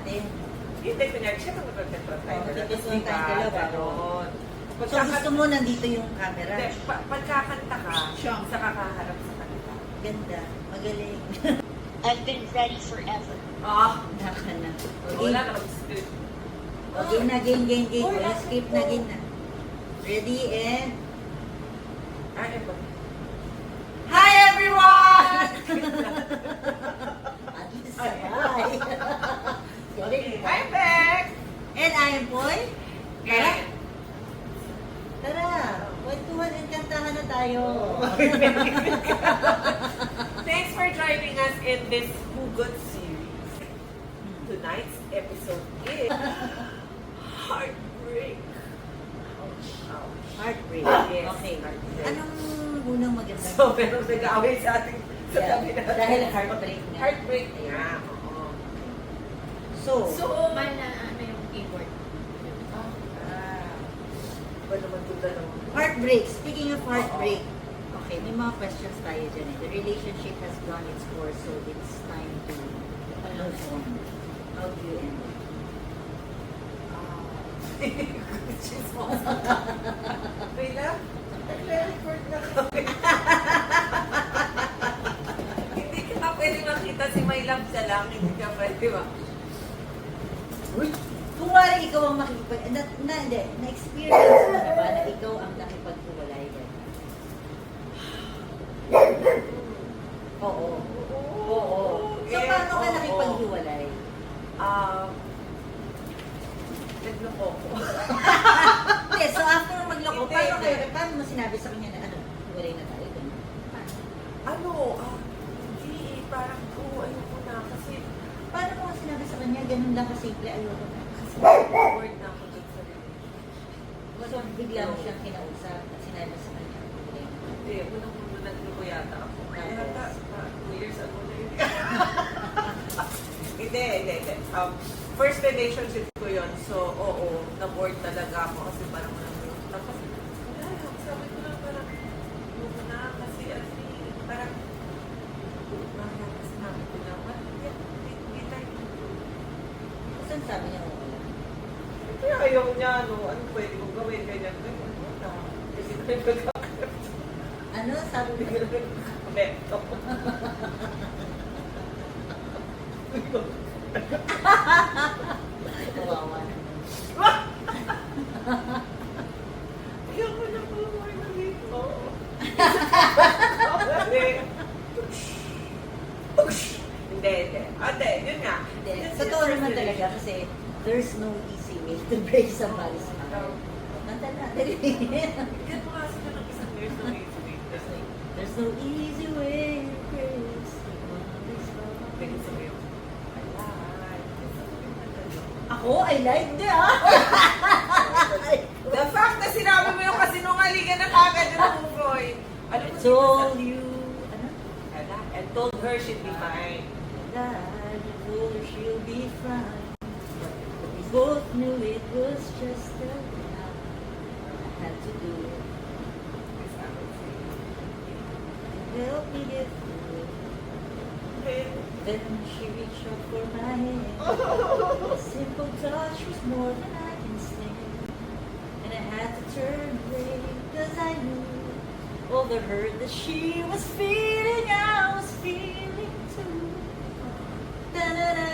natin. Hindi, kunyari, siya mag-control tayo. Mag-control tayo dalawa. Ganon. So gusto mo nandito yung camera? Hindi, pagkakanta ka, Siyang. sa kakaharap sa kanila. Ganda. Magaling. I've been ready forever. Ah, Naka na. wala Okay. na mag-script. Okay na, game. Uy, Wala ako skip po. na, game na. Ready and... Ay, ito. Hi, everyone! At least sabay. Sorry. Hi, Beck! And I am Boy. Tara. And, Tara. Kwentuhan and kantahan na tayo. thanks for joining us in this Hugot series. Tonight's episode is Heartbreak. Ouch. Heartbreak. Yes, Okay. heartbreak. Anong unang magandang... So, meron nag-aaway sa ating sa Yeah, tabi natin. dahil heartbreak nga. Heartbreak nga. Oo. So, Man na ano yung keyboard. Ba naman ito dalawa? heartbreak. Speaking of heartbreak, okay, may mga questions tayo dyan. The relationship has gone its course, so it's time to move on. How do you end it? Chismos. Wait lang. Nagre-record na kami. Hindi ka na pwede makita si My Love sa lang. Hindi ka pwede ba? Uy! Kung wala ikaw ang makikipag... Na-experience mo na ba na ikaw ang nakipaghiwalay? Oo. Oo. So, paano ka nakipaghiwalay? Nagloko ko. Hindi, so after mo magloko, Hindi. paano mo sinabi sa kanya na hiwalay na tayo? Ganun. Ano? Hindi. Parang, ayoko na. Kasi, Paano mo sinabi sa kanya, ganun lang kasimple, ayoko na. bored na ako dun sa relationship. So, bigla mo siyang kinausap at sinabi sa kanya, hiwalay na tayo. Hindi, unang-una nagloko yata ako. Yata, 2 years ago na yun. Hindi. First relationship ko yun. So, oo, na-bored talaga ako kasi parang tapos, wala, sabi ko lang parang, huwag na kasi parang, sinabi ko lang, hindi tayo. Saan sabi niya, wala? Kaya ayaw niya, ano pwede kong gawin, ganyan. Wala. Kasi nagkakakit. Ano? Sabi mo? Beto. Kawawa. Ayaw ko na po na dito. Hindi. Ate, yun nga. Hindi. Totoo naman talaga kasi there's no easy way to break somebody's heart. Kanta na. Yan mo kasi ka ng isang there's no easy way. There's no easy way to break somebody's heart. Pwede sabihin mo, Ako? I like that, ah! the fact na sinabi mo yung kasinungalingan na kagad yung Buboy. Ano I mo told you, ano? and told her she'd be fine. I told her she'll be fine. But we both knew it was just a lie. I had to do it to help me get through it. Then she reached out for my hand. A simple touch was more than I can stand. And I had to turn away, cause I knew all the hurt that she was feeling, I was feeling too. Da-da-da.